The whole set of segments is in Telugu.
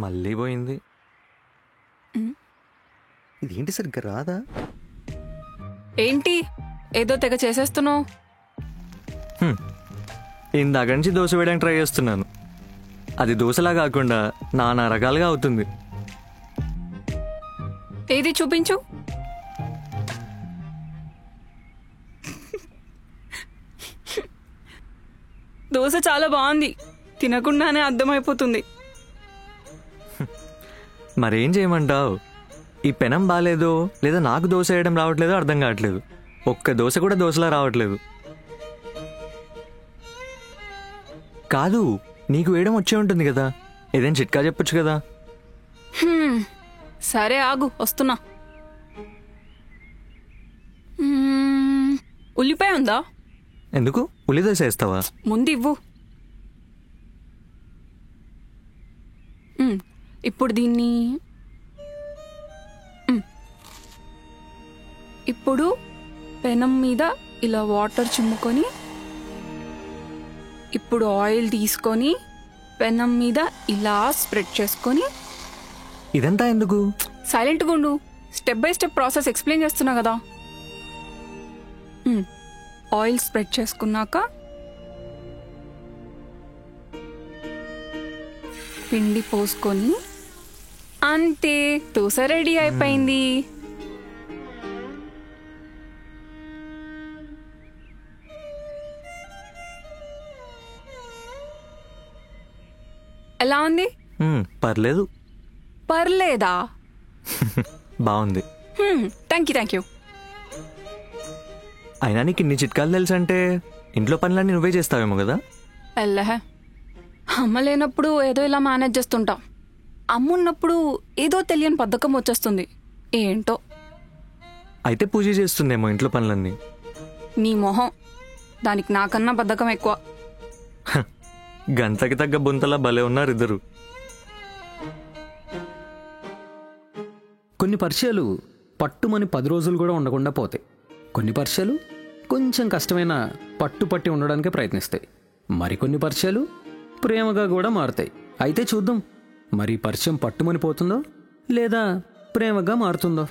మళ్ళీ పోయింది. ఇదేంటి సరిగ్గా రాదా? ఏంటి ఏదో తెగ చేసేస్తున్నావు? ఇందాక నుంచి దోశ వేయడానికి ట్రై చేస్తున్నాను. అది దోశలా కాకుండా నానా రకాలుగా అవుతుంది. ఏది చూపించు. దోశ చాలా బాగుంది, తినకుండానే అర్థమైపోతుంది. మరేం చేయమంటావు? ఈ పెనం బాగాలేదో లేదా నాకు దోశ వేయడం రావట్లేదో అర్థం కావట్లేదు. ఒక్క దోశ కూడా దోశలా రావట్లేదు. కాదు, నీకు వేయడం వచ్చే ఉంటుంది కదా, ఏదైనా చిట్కా చెప్పొచ్చు కదా. సరే ఆగు, వస్తున్నా. ఉల్లిపాయ ఉందా? ఎందుకు? ఉల్లి దోశ వేస్తావా? ముందు ఇవ్వు. ఇప్పుడు దీన్ని ఇప్పుడు పెనం మీద ఇలా వాటర్ చిమ్ముకొని, ఇప్పుడు ఆయిల్ తీసుకొని పెనం మీద ఇలా స్ప్రెడ్ చేసుకొని. ఇదంతా ఎందుకు? సైలెంట్గా ఉండు, step by step process explain చేస్తున్నా కదా. ఆయిల్ స్ప్రెడ్ చేసుకున్నాక పిండి పోసుకొని అంతే, దోశ రెడీ అయిపోయింది. ఎలా ఉంది? పర్లేదు. పర్లేదా? బాగుంది. Thank you. అయినా నీకు ఇన్ని చిట్కాలు తెలుసంటే ఇంట్లో పనులన్నీ నువ్వే చేస్తావేమో కదా. ఎల్లహే, అమ్మ లేనప్పుడు ఏదో ఇలా మేనేజ్ చేస్తుంటా. అమ్మ ఉన్నప్పుడు ఏదో తెలియని బద్ధకం వచ్చేస్తుంది, ఏంటో. అయితే పూజ చేస్తుందేమో ఇంట్లో పనులన్నీ. నీ మొహం, దానికి నాకన్నా బద్ధకం ఎక్కువ. గంటకి తగ్గ బొంతలా భలే ఉన్నారు ఇద్దరు. కొన్ని పరిచయాలు పట్టుమని 10 రోజులు కూడా ఉండకుండా పోతాయి. కొన్ని పరిచయాలు కొంచెం కష్టమైన పట్టుపట్టి ఉండడానికే ప్రయత్నిస్తాయి. మరికొన్ని పరిచయాలు ప్రేమగా కూడా మారుతాయి. అయితే చూద్దాం, మరి పరిచయం పట్టుమని పోతుందో లేదా ప్రేమగా మారుతుందో.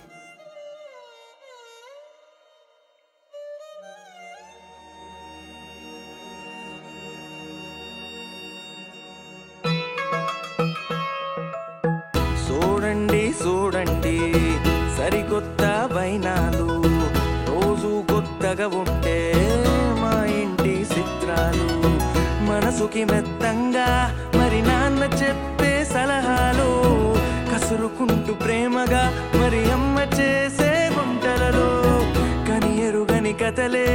చూడండి చూడండి సరికొత్త వైనాలు, రోజు కొత్తగా ఉంటే మా ఇంటి చిత్రాలు. మనసుకి మెత్తంగా మరి నాన్న చెప్పే సలహాలు, కసురుకుంటూ ప్రేమగా మరి అమ్మ చేసే వంటలలో. కని ఎరుగని కథలే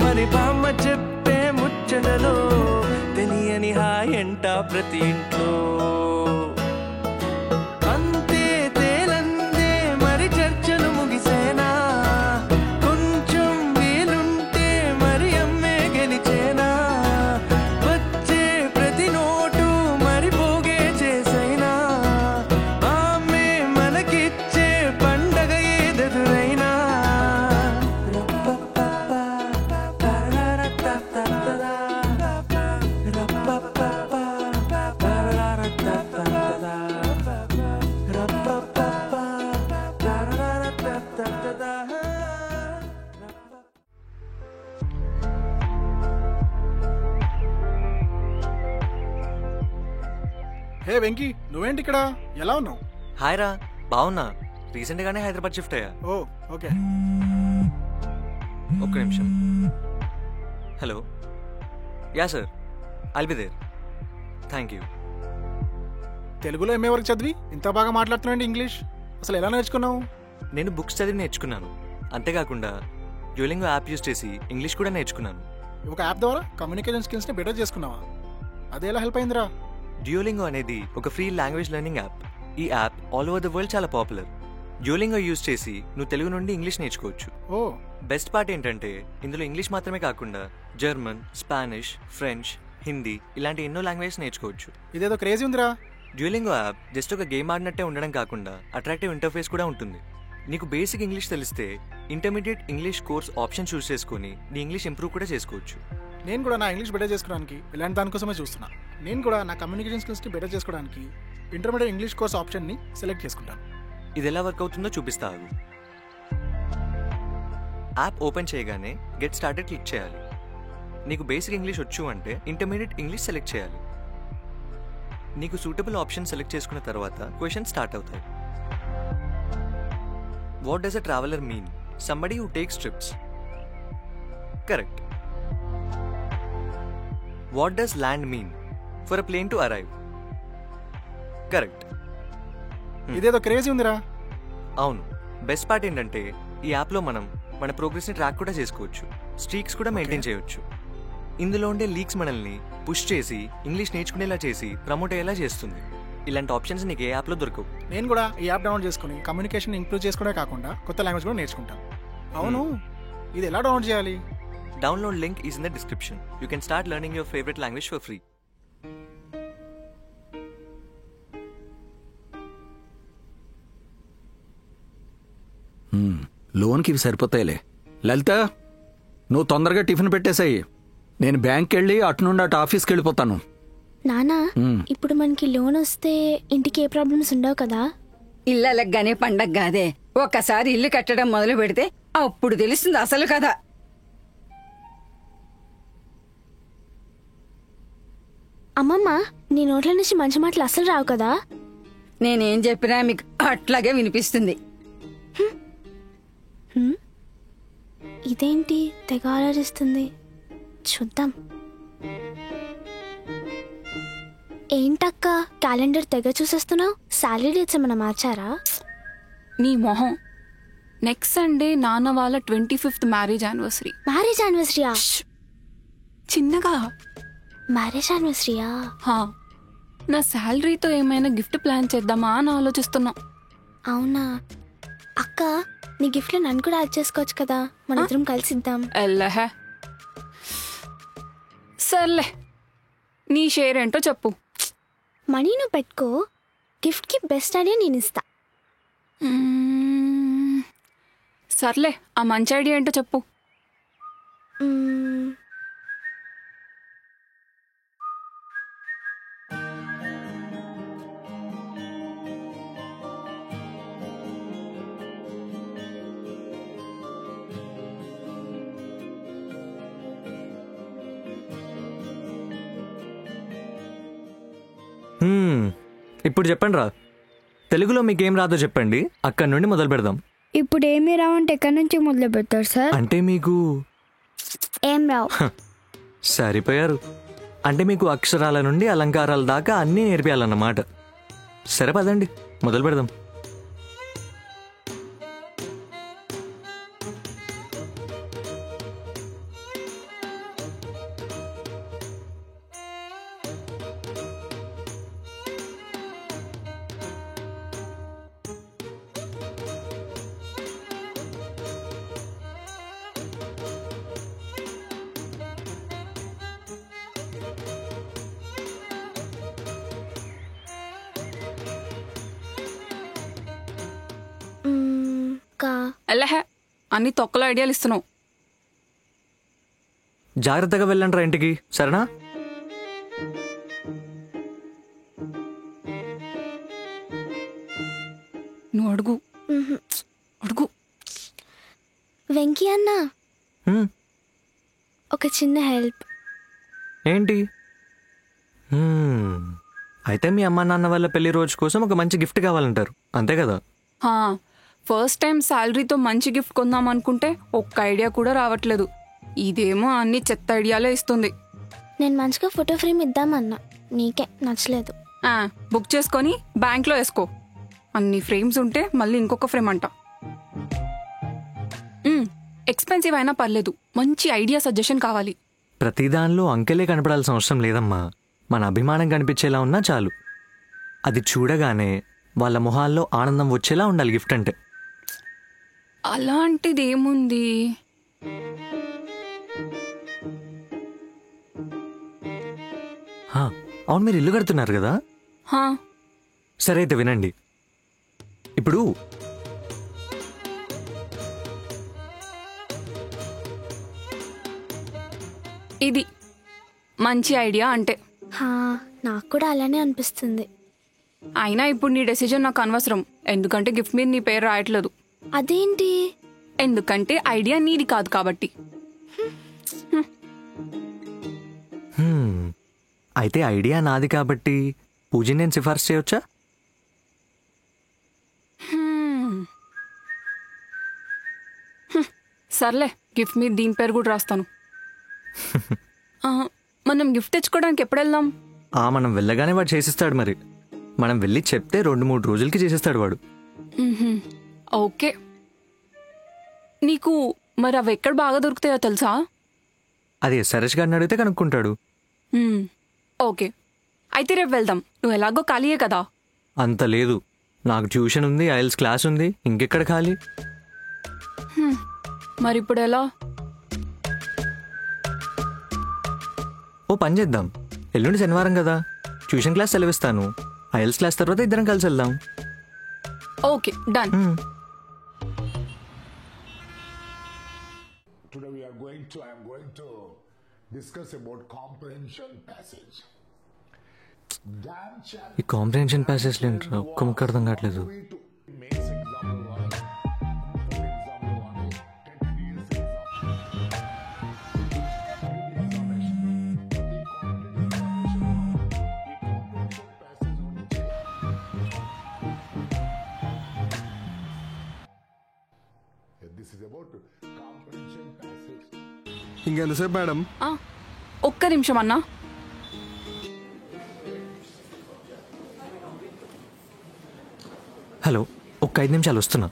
మరి బామ్మ చెప్పే ముచ్చటలో, తెలియని హాయంట ప్రతి ఇంట్లో. అంతే తేలందే మరి చర్చలు ముగిసేనా, కొంచెం వీలుంటే మరి అమ్మే గెలిచేనా. వచ్చే ప్రతి నోటు మరి పోగే చేసైనా, అమ్మే మనకిచ్చే పండగ ఏదెదురైనా. హే వెంకీ, నువ్వేంటి ఇక్కడ? ఎలా ఉన్నావు? హాయ్ రా, బాగున్నా. రీసెంట్ గానే హైదరాబాద్ షిఫ్ట్ అయ్యా. Oh okay. ఒక్క నిమిషం. Hello. Yeah sir, I'll be there. Thank you. తెలుగులో ఎంఏ వరకు చదివి ఇంత బాగా మాట్లాడుతున్నావు ఇంగ్లీష్, అసలు ఎలా నేర్చుకున్నావు? నేను బుక్స్ చదివి నేర్చుకున్నాను. అంతేకాకుండా డ్యూలింగో యాప్ యూజ్ చేసి ఇంగ్లీష్ కూడా నేర్చుకున్నాను. ఒక యాప్ ద్వారా కమ్యూనికేషన్ స్కిల్స్ని బెటర్ చేసుకున్నావా? అదేలా హెల్ప్ అయిందిరా? డ్యూలింగో అనేది ఒక ఫ్రీ లాంగ్వేజ్ లెర్నింగ్ యాప్. ఈ app all over the world చాలా పాపులర్. డ్యూలింగో యూజ్ చేసి నువ్వు తెలుగు నుండి ఇంగ్లీష్ నేర్చుకోవచ్చు. ఓ, బెస్ట్ పార్ట్ ఏంటంటే ఇందులో ఇంగ్లీష్ మాత్రమే కాకుండా జర్మన్, స్పానిష్, ఫ్రెంచ్, హిందీ ఇలాంటి ఎన్నో లాంగ్వేజెస్ నేర్చుకోవచ్చు. ఇదేదో క్రేజీ ఉందిరా. డ్యూలింగో యాప్ జస్ట్ ఒక గేమ్ ఆడినట్టే ఉండడం కాకుండా అట్రాక్టివ్ ఇంటర్ఫేస్ కూడా ఉంటుంది. నీకు బేసిక్ ఇంగ్లీష్ తెలిస్తే intermediate English course option choose చేసుకుని నీ ఇంగ్లీష్ ఇంప్రూవ్ కూడా చేసుకోవచ్చు. నేను కూడా నా ఇంగ్లీష్ బెటర్ చేసుకోవడానికి ఇలాంటి దానికోసమే చూస్తున్నా. నేను కూడా నా కమ్యూనికేషన్ స్కిల్స్ని బెటర్ చేసుకోవడానికి ఇంటర్మీడియట్ ఇంగ్లీష్ కోర్స్ ఆప్షన్ని సెలెక్ట్ చేసుకుంటాను. ఇది ఎలా వర్క్ అవుతుందో చూపిస్తాను. యాప్ ఓపెన్ చేయగానే గెట్ స్టార్టెడ్ క్లిక్ చేయాలి. నీకు బేసిక్ ఇంగ్లీష్ వచ్చు అంటే ఇంటర్మీడియట్ ఇంగ్లీష్ సెలెక్ట్ చేయాలి. నీకు సూటబుల్ ఆప్షన్ సెలెక్ట్ చేసుకున్న తర్వాత క్వశ్చన్ స్టార్ట్ అవుతాయి. What does a traveller mean? Somebody who takes trips. Correct. What does land mean? For a plane to arrive. Correct. ఇదేదో క్రేజీ ఉందిరా. అవును. బెస్ట్ పార్ట్ ఏంటంటే ఈ యాప్లో మనం మన ప్రోగ్రెస్ని ట్రాక్ కూడా చేసుకోవచ్చు, స్ట్రీక్స్ కూడా మెయింటైన్ చేయొచ్చు. ఇందులో ఉండే లీక్స్ మనల్ని పుష్ చేసి ఇంగ్లీష్ నేర్చుకునేలా చేసి ప్రమోట్ అయ్యేలా చేస్తుంది. ఇలాంటి ఆప్షన్స్ నీకు ఏ యాప్లో దొరకవు. నేను కూడా ఈ యాప్ డౌన్లోడ్ చేసుకుని కమ్యూనికేషన్ ఇంప్రూవ్ చేసుకోవడమే కాకుండా కొత్త లాంగ్వేజ్ కూడా నేర్చుకుంటాను. అవును, ఇది ఎలా డౌన్లోడ్ చేయాలి? Download link is in the description. You can start learning your favourite language for free. లోన్కి ఇవి సరిపోతాయిలే. లలిత, నువ్వు తొందరగా టిఫిన్ పెట్టేసాయి. నేను బ్యాంక్కి వెళ్ళి అటు నుండి అటు ఆఫీస్కి వెళ్ళిపోతాను. నానా, ఇప్పుడు మనకి లోన్ వస్తే ఇంటికి ఏ ప్రాబ్లమ్స్ ఉండవు కదా? ఇళ్ళగానే పండగ కాదే. ఒక్కసారి ఇల్లు కట్టడం మొదలు పెడితే అప్పుడు తెలుస్తుంది అసలు కదా. అమ్మమ్మ, నీ నోట్ల నుంచి మంచి మాటలు అసలు రావు కదా? నేనేం చెప్పినా మీకు అట్లాగే వినిపిస్తుంది. ఇదేంటి తెగ ఆలోచిస్తుంది? చూద్దాం. ఏంటక్క క్యాలెండర్ తెగ చూసేస్తున్నావు? సాలరీ డేట్స్ ఏమైనా మార్చారా? నీ మొహం. నెక్స్ట్ సండే నాన్న వాళ్ళ 25th మ్యారేజ్ యానివర్సరీ. మ్యారేజ్ యానివర్సరీయా? చిన్నగా. మ్యారేజ్ యానివర్సరీయా? హా, నా శాలరీతో ఏమైనా గిఫ్ట్ ప్లాన్ చేద్దామా అని ఆలోచిస్తున్నా. అవునా అక్క, నీ గిఫ్ట్ లో నన్ను కూడా యాడ్ చేసుకోవచ్చు కదా, మన ఇద్దరం కలిసి ఇద్దాం. ఎల్లహే. సర్లే, నీ షేర్ ఏంటో చెప్పు. మనీ నువ్వు పెట్టుకో, గిఫ్ట్ కి బెస్ట్ ఐడియా నేను ఇస్తా. సర్లే, ఆ మంచి ఐడియా ఏంటో చెప్పు. ఇప్పుడు చెప్పండి రా, తెలుగులో మీకేం రాదో చెప్పండి, అక్కడి నుండి మొదలు పెడదాం. ఇప్పుడు ఏమి రావంటే ఎక్కడి నుంచి మొదలు పెడతారు సార్? అంటే మీకు ఏం రావు. సరిపోయారు. అంటే మీకు అక్షరాల నుండి అలంకారాల దాకా అన్నీ నేర్పియాలన్నమాట. సరే పదండి, మొదలు పెడదాం. ఎల్లహే, అన్ని తొక్కల ఐడియాలు ఇస్తున్నావు. జాగ్రత్తగా వెళ్ళండి రా ఇంటికి, సరేనా? నువ్వు అడుగు. అడుగు. వెంకీ అన్న, ఒక చిన్న హెల్ప్. ఏంటి? అయితే మీ అమ్మా నాన్న వాళ్ళ పెళ్లి రోజు కోసం ఒక మంచి గిఫ్ట్ కావాలంటారు, అంతే కదా? ఫస్ట్ టైం శాలరీతో మంచి గిఫ్ట్ కొందాం అనుకుంటే ఒక్క ఐడియా కూడా రావట్లేదు. ఇదేమో అన్ని చెత్త ఐడియాలే ఇస్తుంది. నేను మంచిగా ఫోటో ఫ్రేమ్ ఇద్దామన్నా, నీకే నచ్చలేదు. బుక్ చేసుకొని బ్యాంక్లో వేసుకో. అన్ని ఫ్రేమ్స్ ఉంటే మళ్ళీ ఇంకొక ఫ్రేమ్ అంట. ఎక్స్పెన్సివ్ అయినా పర్లేదు, మంచి ఐడియా సజెషన్ కావాలి. ప్రతిదానిలో అంకెలే కనపడాల్సిన అవసరం లేదమ్మా. మన అభిమానం కనిపించేలా ఉన్నా చాలు. అది చూడగానే వాళ్ళ మొహాల్లో ఆనందం వచ్చేలా ఉండాలి గిఫ్ట్ అంటే. అలాంటిది ఏముంది? అవును, మీరు ఇల్లు కడుతున్నారు కదా? సరే అయితే వినండి. ఇప్పుడు ఇది మంచి ఐడియా అంటే. నాకు కూడా అలానే అనిపిస్తుంది. అయినా ఇప్పుడు నీ డెసిజన్ నాకు అనవసరం, ఎందుకంటే గిఫ్ట్ మీద నీ పేరు రాయట్లేదు. అదేంటి? ఎందుకంటే ఐడియా నీది కాదు కాబట్టి. అయితే ఐడియా నాది కాబట్టి పూజని నేను సిఫార్సు చేయొచ్చా? సర్లే, గిఫ్ట్ మీద దీని పేరు కూడా రాస్తాను. మనం గిఫ్ట్ తెచ్చుకోవడానికి ఎప్పుడు వెళ్దాం? మనం వెళ్ళగానే వాడు చేసిస్తాడు. మరి మనం వెళ్ళి చెప్తే 2-3 రోజులకి చేసేస్తాడు వాడు. ఓకే. నీకు మరి అవి ఎక్కడ బాగా దొరుకుతాయో తెలుసా? అది సరేష్ గారిని అడిగితే కనుక్కుంటాడు. ఓకే, అయితే రేపు వెళ్దాం. నువ్వు ఎలాగో ఖాళీయే కదా. అంత లేదు, నాకు ట్యూషన్ ఉంది, ఐఎల్స్ క్లాస్ ఉంది, ఇంకెక్కడ ఖాళీ. మరి ఇప్పుడు ఎలా? ఓ పని చేద్దాం, ఎల్లుండి శనివారం కదా, ట్యూషన్ క్లాస్ సెలవిస్తాను, ఐఎల్స్ క్లాస్ తర్వాత ఇద్దరం కలిసి వెళ్దాం. Okay, done. Today I am going to discuss about comprehension passage. ఈ కాంప్రిహెన్షన్ ప్యాసేజ్ ఏంట్రా, ఒక్క ముక్క అర్థం కావట్లేదు. ఇంకెంతసేపు మేడం? ఒక్క నిమిషం అన్నా. హలో, ఒక్క 5 నిమిషాలు వస్తున్నా.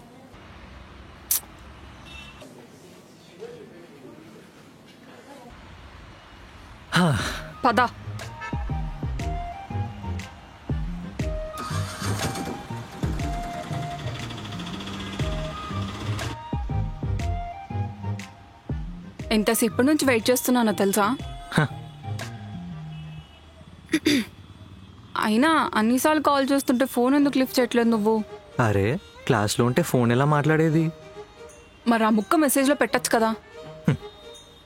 పద. ఎంతసేపటి నుంచి వెయిట్ చేస్తున్నానో తెలుసా? అయినా అన్నిసార్లు కాల్ చేస్తుంటే ఫోన్ ఎందుకు లిఫ్ట్ చేయట్లేదు నువ్వు? అరే, క్లాస్లో ఉంటే ఫోన్ ఎలా మాట్లాడేది? మరి ఆ ముక్క మెసేజ్లో పెట్టచ్చు కదా.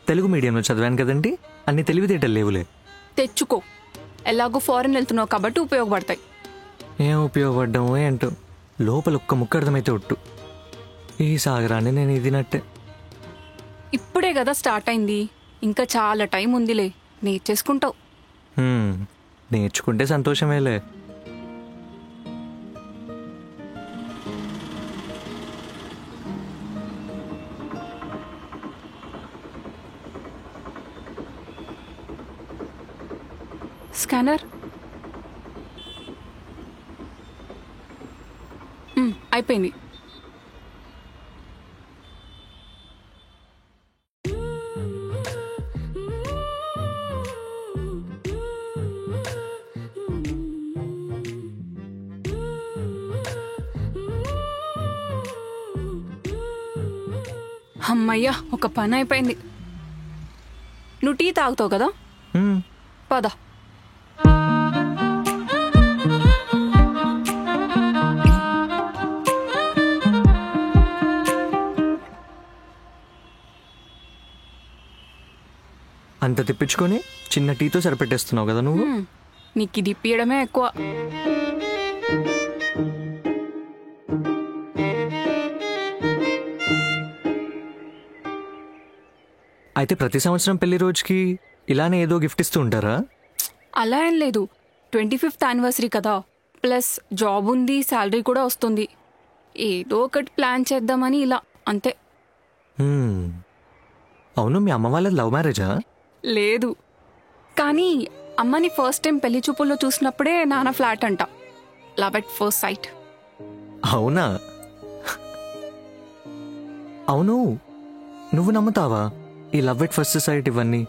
తెలుగు మీడియంలో చదివాను కదండి, అన్ని తెలివితేటలు లేవులే. తెచ్చుకో, ఎలాగో ఫారెన్ వెళ్తున్నావు కాబట్టి ఉపయోగపడతాయి. ఏం ఉపయోగపడ్డామో ఏంటో, లోపల ఒక్క ముక్క అర్థమైతే ఒట్టు. ఈ సాగరాన్ని నేను ఇదినట్టే. ఇప్పుడే కదా స్టార్ట్ అయింది, ఇంకా చాలా టైం ఉందిలే, నేర్చేసుకుంటావు. నేర్చుకుంటే సంతోషమేలే. స్కానర్ అయిపోయింది. అమ్మయ్యా, ఒక పని అయిపోయింది. నువ్వు టీ తాగుతావు కదా, పద. అంత తిప్పించుకొని చిన్న టీతో సరిపెట్టేస్తున్నావు కదా నువ్వు. నీకు ఇది ఇప్పియడమే ఎక్కువ. అయితే ప్రతి సంవత్సరం పెళ్లి రోజుకి ఇలానే ఏదో గిఫ్ట్ ఇస్తూ ఉంటారా? అలా ఏం లేదు, 25th యానివర్సరీ కదా, ప్లస్ జాబ్ ఉంది, శాలరీ కూడా వస్తుంది, ఏదో ఒకటి ప్లాన్ చేద్దామని ఇలా, అంతే. అవును, మీ అమ్మ వాళ్ళది లవ్ మ్యారేజా? లేదు, కానీ అమ్మని ఫస్ట్ టైం పెళ్లి చూపుల్లో చూసినప్పుడే నాన్న ఫ్లాట్ అంట. Love at first site. అవునా? అవును, నువ్వు నమ్ముతావా ఈ లవ్ ఎట్ ఫస్ట్ సైట్ ఇవన్నీ?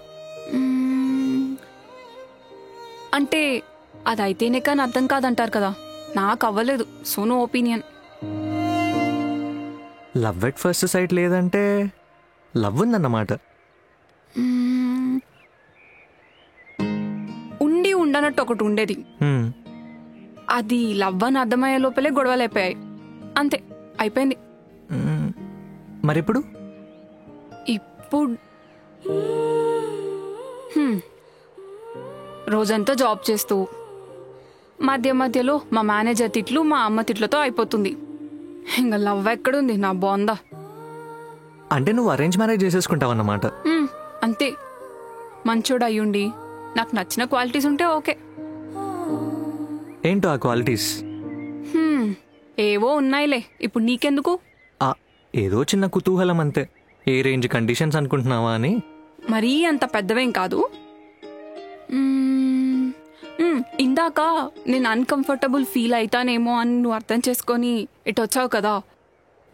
అంటే అదైతేనే కానీ అర్థం కాదంటారు కదా, నాకు అవ్వలేదు, so no opinion. Love at first sight లేదంటే లవ్ ఉందన్నమాట. ఉండి ఉండనట్టు ఒకటి ఉండేది, అది లవ్ అని అర్థమయ్యే లోపలే గొడవలు అయిపోయాయి, అంతే, అయిపోయింది. మరిప్పుడు? ఇప్పుడు రోజంతా జాబ్ చేస్తూ మధ్య మధ్యలో మా మేనేజర్ తిట్లు మా అమ్మ తిట్లతో అయిపోతుంది. ఇంకా లవ్ ఎక్కడుంది నా బాందా. అంటే నువ్వు అరేంజ్ మ్యారేజ్ చేసేసుకుంటావు అన్నమాట. అంతే. మంచోడు అయ్యుండి నాకు నచ్చిన క్వాలిటీస్ ఉంటే ఓకే. ఏంటో ఆ క్వాలిటీస్? ఏవో ఉన్నాయిలే, ఇప్పుడు నీకెందుకు? ఏదో చిన్న కుతూహలం అంతే. ఏ రేంజ్ కండిషన్స్ అనుకుంటున్నావా అని. మరీ అంత పెద్దవేం కాదు. ఇందాక నేను అన్కంఫర్టబుల్ ఫీల్ అవుతానేమో అని నువ్వు అర్థం చేసుకొని ఇటు వచ్చావు కదా,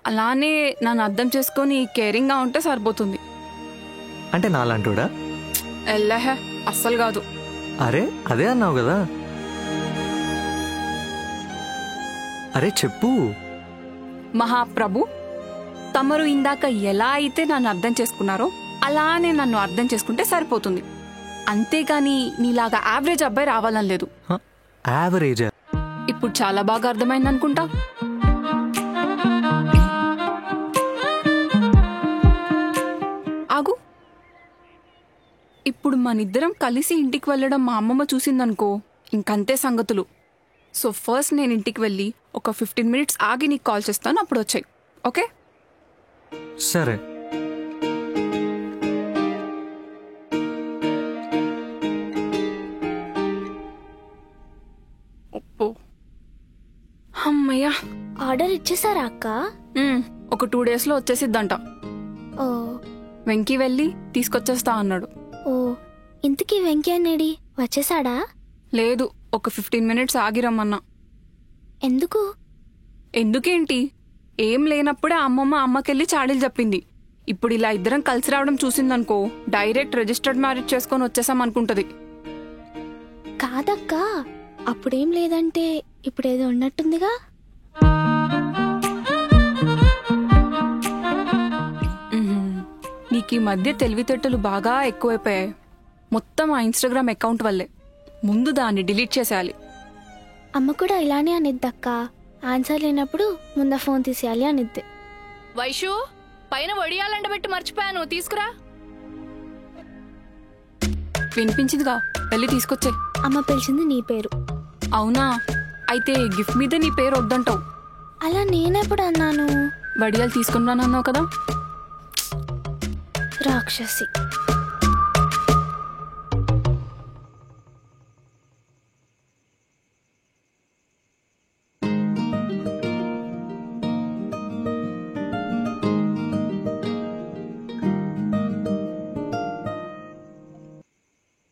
అలానే నన్ను అర్థం చేసుకొని కేరింగ్గా ఉంటే సరిపోతుంది. అంటే నాలాంటోడా? ఎల్లహే, అస్సలు కాదు. అరే అదే అన్నావు కదా. అరే చెప్పు. మహాప్రభు, తమరు ఇందాక ఎలా అయితే నన్ను అర్థం చేసుకున్నారో అలానే నన్ను అర్థం చేసుకుంటే సరిపోతుంది. అంతేగాని నీలాగా యావరేజ్ అబ్బాయి రావాలని లేదు. యావరేజ్? ఇప్పుడు చాలా బాగా అర్థమైంది అనుకుంటా. ఆగు. ఇప్పుడు మనిద్దరం కలిసి ఇంటికి వెళ్ళడం మా అమ్మమ్మ చూసిందనుకో, ఇంకంతే సంగతులు. సో ఫస్ట్ నేను ఇంటికి వెళ్ళి ఒక 15 minutes ఆగి నీకు కాల్ చేస్తాను, అప్పుడు వచ్చాయి. ఓకే? సరే. ఒప్పో, అమ్మయ్యా. ఆర్డర్ ఇచ్చేసారా అక్క? ఒక 2 daysలో వచ్చేసిద్దంట. ఓ, వెంకీ వెళ్ళి తీసుకొచ్చేస్తా అన్నాడు. ఓ, ఇంతకీ వెంకీ అనేడి వచ్చేసాడా? లేదు, ఒక 15 minutes ఆగిరమ్మన్నా. ఎందుకు? ఎందుకేంటి, ఏం లేనప్పుడే అమ్మకెళ్ళి చాడీలు చెప్పింది. ఇప్పుడు ఇలా ఇద్దరం కలిసి రావడం చూసిందనుకో, డైరెక్ట్ రిజిస్టర్డ్ మ్యారేజ్ చేసుకొని వచ్చేసాం అనుకుంటది. కాదక్క, అప్పుడేం లేదంటే ఇప్పుడేదో ఉన్నట్టుందిగా. నీకు ఈ మధ్య తెలివితేటలు బాగా ఎక్కువైపోయాయి. మొత్తం ఆ ఇన్స్టాగ్రామ్ అకౌంట్ వల్లే. ముందు దాన్ని డిలీట్ చేసేయాలి. అమ్మ కూడా ఇలానే అనిద్దక్క, ఆన్సర్ లేనప్పుడు ముందు ఫోన్ తీసేయాలి అనిద్ది. వైషు, పైన వడియాలంటబెట్టి మర్చిపోయాను, తీసుకురా. వినిపించిందిగా, వెళ్ళి తీసుకొచ్చే. అమ్మ పిలిచింది నీ పేరు. అవునా? అయితే గిఫ్ట్ మీద నీ పేరు వద్దంటావు. అలా నేనెప్పుడు అన్నాను? వడియాలు తీసుకున్నానన్నావు కదా. రాక్షసి.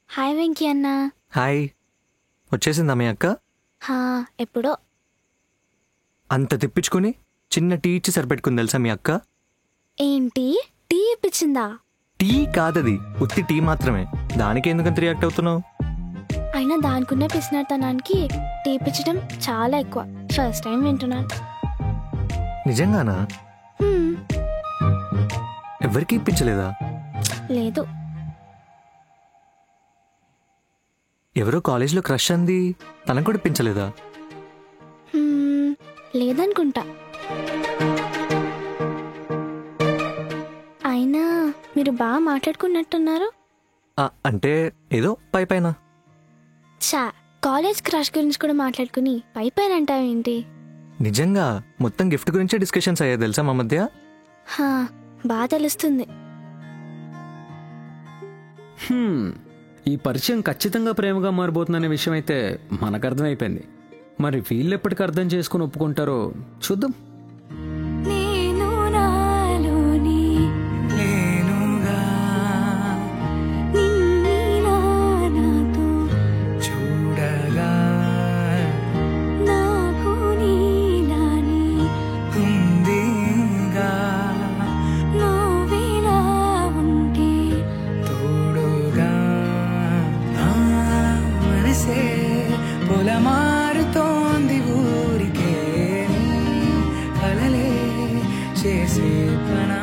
హాయ్ వెంకీ అన్న. హాయ్. వచ్చేసిందా మీ అక్క? ఎప్పుడో. అంత తిప్పించుకుని చిన్న టీ ఇచ్చి సరిపెట్టుకుని తెలుసా మీ అక్క? ఏంటి, టీ ఇప్పించిందా? టీ కాదది, ఉత్తి టీ మాత్రమే. దానికి ఎందుకంత రియాక్ట్ అవుతున్నావు? అయినా దానికున్న పిసినతనానికి టీ ఇప్పించడం చాలా ఎక్కువ. ఫస్ట్ టైం వింటున్నాను. నిజంగానా? ఎవరికి ఇప్పించలేదా? లేదు. ఎవరో కాలేజ్లో క్రష్ అంది, తనకు కూడా ఇప్పించలేదా? లేదనుకుంటా. అయినా మీరు బాగా మాట్లాడుకున్నట్టున్నారు. అంటే ఏదో పై పైన. కాలేజ్ క్రష్ గురించి కూడా మాట్లాడుకుని పై పైన అంటావేంటి? నిజంగా మొత్తం గిఫ్ట్ గురించే డిస్కషన్స్ అయ్యాయి తెలుసా మా మధ్య. బాగా తెలుస్తుంది. ఈ పరిచయం ఖచ్చితంగా ప్రేమగా మారిపోతుందనే విషయం అయితే మనకు అర్థమైపోయింది. మరి వీళ్ళు ఎప్పటికి అర్థం చేసుకుని ఒప్పుకుంటారో చూద్దాం. మారుతోంది ఊరికే కలలే చేసే పనా.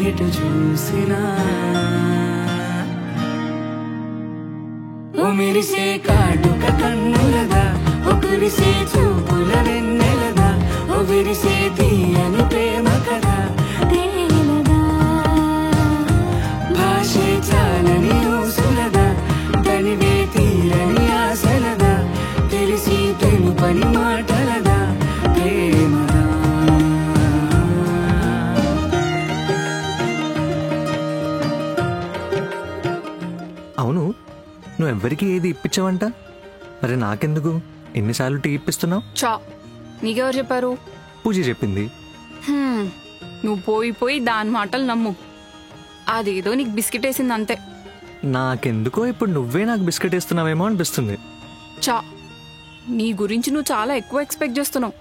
ఎటు చూసినా ఓ మెరిసే కాటుక కన్నులదా, ఓ కురిసే చూపుల వెన్నెలదా, ఓ విరిసే తీయని ప్రేమ కదా, నువ్వు ఎవ్వరికీ ఏది ఇప్పించావంట? మరి నాకెందుకు ఎన్నిసార్లు టీ ఇప్పిస్తున్నావు? చా, నీకెవరు చెప్పారు? పూజ చెప్పింది. నువ్వు పోయి దాని మాటలు నమ్ము. అదేదో నీకు బిస్కెట్ వేసింది అంతే. నాకెందుకో ఇప్పుడు నువ్వే నాకు బిస్కెట్ వేస్తున్నావేమో అనిపిస్తుంది. చా, నీ గురించి నువ్వు చాలా ఎక్కువ ఎక్స్పెక్ట్ చేస్తున్నావు.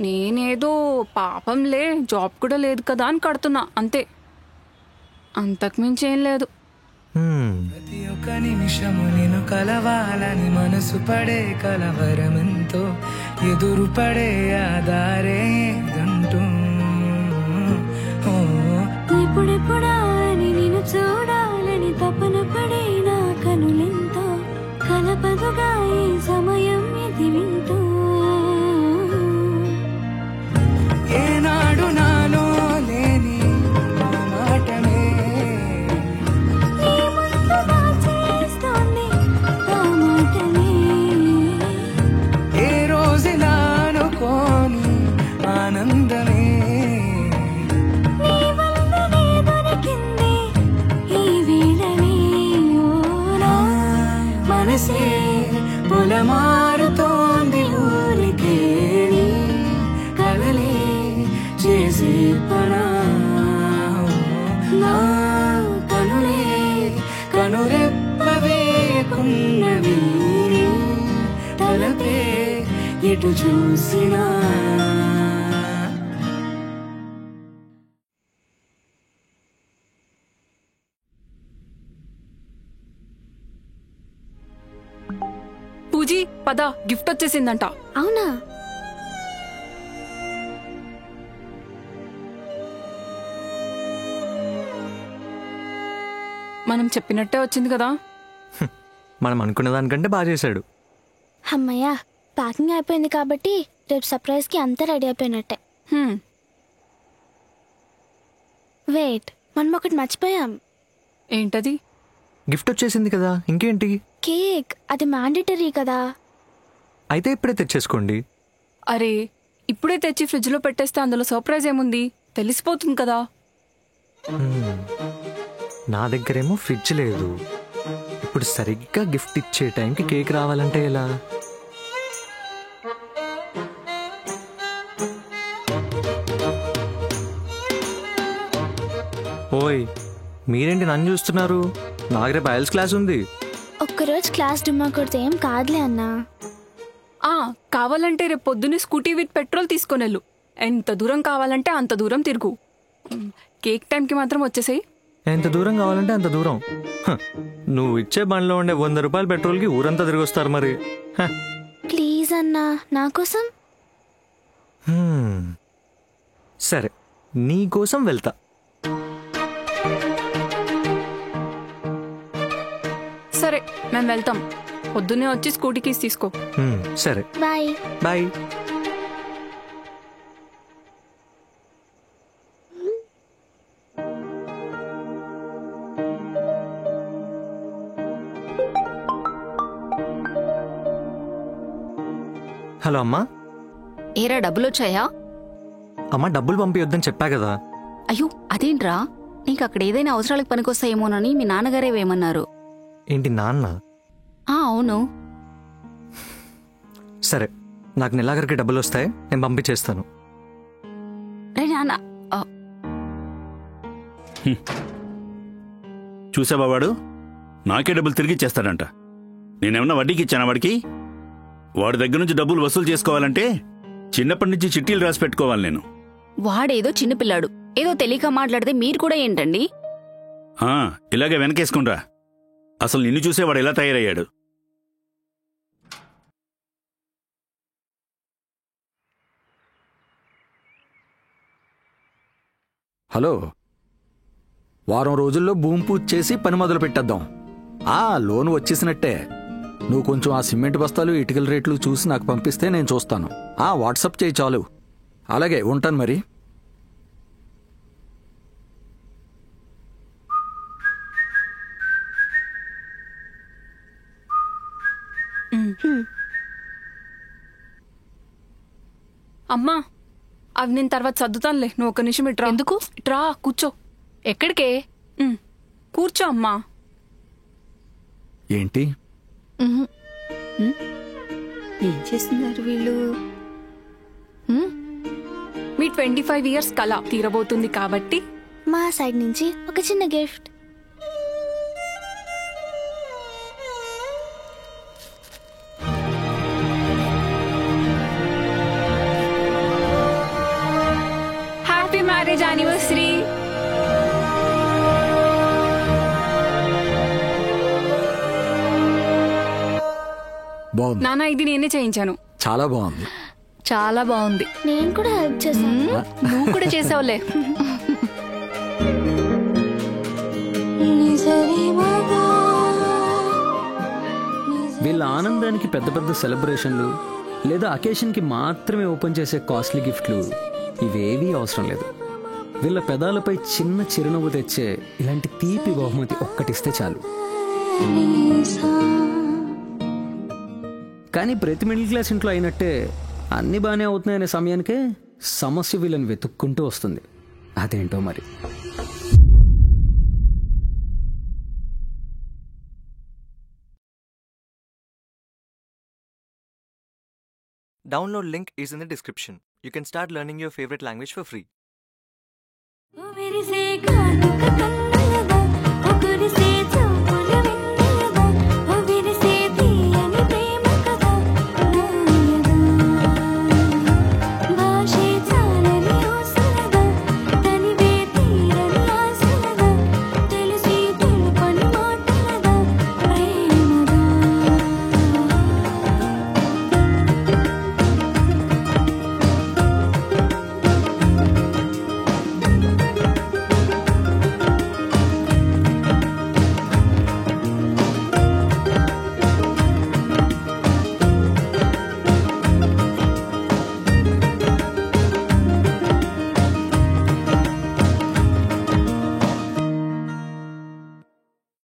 నేనేదో పాపంలే, జాబ్ కూడా లేదు కదా అని కడుతున్నా అంతే, అంతకుమించి ఏం లేదు. ప్రతి ఒక్క నిమిషము నేను కలవాలని మనసు పడే కలవరమెంతో ఎదురు పడే ఆధారేదంటూ ఇప్పుడెప్పుడాని నిన్ను చూడాలని తపన పడే నా కనులెంతో కలపదుగా ఈ సమయం ఇది వింటూ ఏనాడు నాలో లేని మాటమే చేస్తోంది ఆ మాటనే ఏ రోజులా అనుకోని ఆనందమే నీ వల్లనే దొరికింది ఈ వేళనే ఓ నా మనసే పొలమారుతోంది ఊరికే నీ కలలే చేసే పనా నా కనులే కనురెప్పవేకున్నవి తలపే ఎటు చూసినా పూజీ, పద, గిఫ్ట్ వచ్చేసిందంట. అవునా? మనం చెప్పినట్టే వచ్చింది కదా. మనం అనుకున్న దానికంటే బాగా చేశాడు. అమ్మయ్యా, ప్యాకింగ్ అయిపోయింది కాబట్టి రేపు సర్ప్రైజ్కి అంతా రెడీ అయిపోయినట్టే. వెయిట్, మనం ఒకటి మర్చిపోయాం. ఏంటది? గిఫ్ట్ వచ్చేసింది కదా, ఇంకేంటి? కేక్, అది మ్యాండేటరీ కదా. అయితే ఇప్పుడే తెచ్చేసుకోండి. అరే, ఇప్పుడే తెచ్చి ఫ్రిడ్జ్లో పెట్టేస్తే అందులో సర్ప్రైజ్ ఏముంది, తెలిసిపోతుంది కదా. నా దగ్గరేమో ఫ్రిడ్జ్ లేదు. ఇప్పుడు సరిగ్గా గిఫ్ట్ ఇచ్చే టైంకి కేక్ రావాలంటే ఎలా? ఓయ్, మీరేంటి నన్ను చూస్తున్నారు? నాకు రేపు ఐఎల్స్ క్లాస్ ఉంది. ఒక్కరోజు క్లాస్ డుమ్మా కొడితే ఏం కాదులే అన్నా. కావాలంటే రేపు పొద్దున్నే స్కూటీ విత్ పెట్రోల్ తీసుకొనెళ్ళు. ఎంత దూరం కావాలంటే అంత దూరం తిరుగు. కేక్ టైంకి మాత్రం వచ్చేసేయి. ఎంత దూరం కావాలంటే అంత దూరం. నువ్వు ఇచ్చే బండ్లో ఉండే 100 రూపాయల పెట్రోల్కి ఊరంతా తిరిగి వస్తారు మరి. ప్లీజ్ అన్నా, నా కోసం. సరే, నీ కోసం వెళ్తా. సరే, మేము వెళ్తాం. పొద్దున్నే వచ్చి స్కూటీ కీస్ తీసుకో. సరే, బాయ్ బాయ్. హలో అమ్మా. ఏరా, డబ్బులు వచ్చాయా? అమ్మా, డబ్బులు పంపియొద్దని చెప్పా కదా. అయ్యో, అదేంట్రా? నీకు అక్కడ ఏదైనా అవసరాలకు పనికొస్తాయేమోనని మీ నాన్నగారే వేయమన్నారు. ఏంటి, నాన్న? అవును. సరే, నాకు నెలాఖరికి డబ్బులు వస్తాయి, నేను పంపించేస్తాను. రే నాన్న. చూసావా, వాడు నాకే డబ్బులు తిరిగి ఇచ్చేస్తాడంట. నేనేమన్నా వడ్డీకి ఇచ్చానా వాడికి? వాడి దగ్గర నుంచి డబ్బులు వసూలు చేసుకోవాలంటే చిన్నప్పటి నుంచి చిట్టీలు రాసి పెట్టుకోవాలి నేను. వాడేదో చిన్నపిల్లాడు, ఏదో తెలియక మాట్లాడితే మీరు కూడా ఏంటండి? ఇలాగే వెనకేసుకుండ్రా. అసలు నిన్ను చూసే వాడు ఎలా తయారయ్యాడు? హలో, వారం రోజుల్లో భూమి పూజ చేసి పని మొదలు పెట్టేద్దాం. లోన్ వచ్చేసినట్టే. నువ్వు కొంచెం ఆ సిమెంట్ బస్తాలు, ఇటుకల రేట్లు చూసి నాకు పంపిస్తే నేను చూస్తాను. వాట్సాప్ చేయి చాలు. అలాగే, ఉంటాను మరి. అమ్మా, అవి నేను తర్వాత సర్దుతానులే. నువ్వు ఒక నిమిషం ఇట్రా. ఎందుకు? ఇట్రా, కూర్చో. ఎక్కడికే? కూర్చో అమ్మా. ఏంటి? ఏం చేస్తున్నారు వీళ్ళు? మీ 25 ఇయర్స్ కళ తీరబోతుంది కాబట్టి మా సైడ్ నుంచి ఒక చిన్న గిఫ్ట్. Happy marriage anniversary. బాగుంది నాన్న, ఇది నేనే చేయించాను. చాలా బాగుంది. చాలా బాగుంది. నేను కూడా హెల్ప్ చేశాను. నువ్వు కూడా చేసావులే. వీళ్ళ ఆనందానికి పెద్ద పెద్ద సెలబ్రేషన్లు లేదా అకేషన్కి మాత్రమే ఓపెన్ చేసే కాస్ట్లీ గిఫ్ట్లు ఇవేవీ అవసరం లేదు. వీళ్ళ పెదాలపై చిన్న చిరునవ్వు తెచ్చే ఇలాంటి తీపి బహుమతి ఒక్కటిస్తే చాలు. కానీ ప్రతి మిడిల్ క్లాస్ ఇంట్లో అయినట్టే అన్ని బాగానే అవుతున్నాయనే సమయానికే సమస్య వీళ్ళని వెతుక్కుంటూ వస్తుంది. అదేంటో మరి. Download link is in the description. You can start learning your favorite language for free.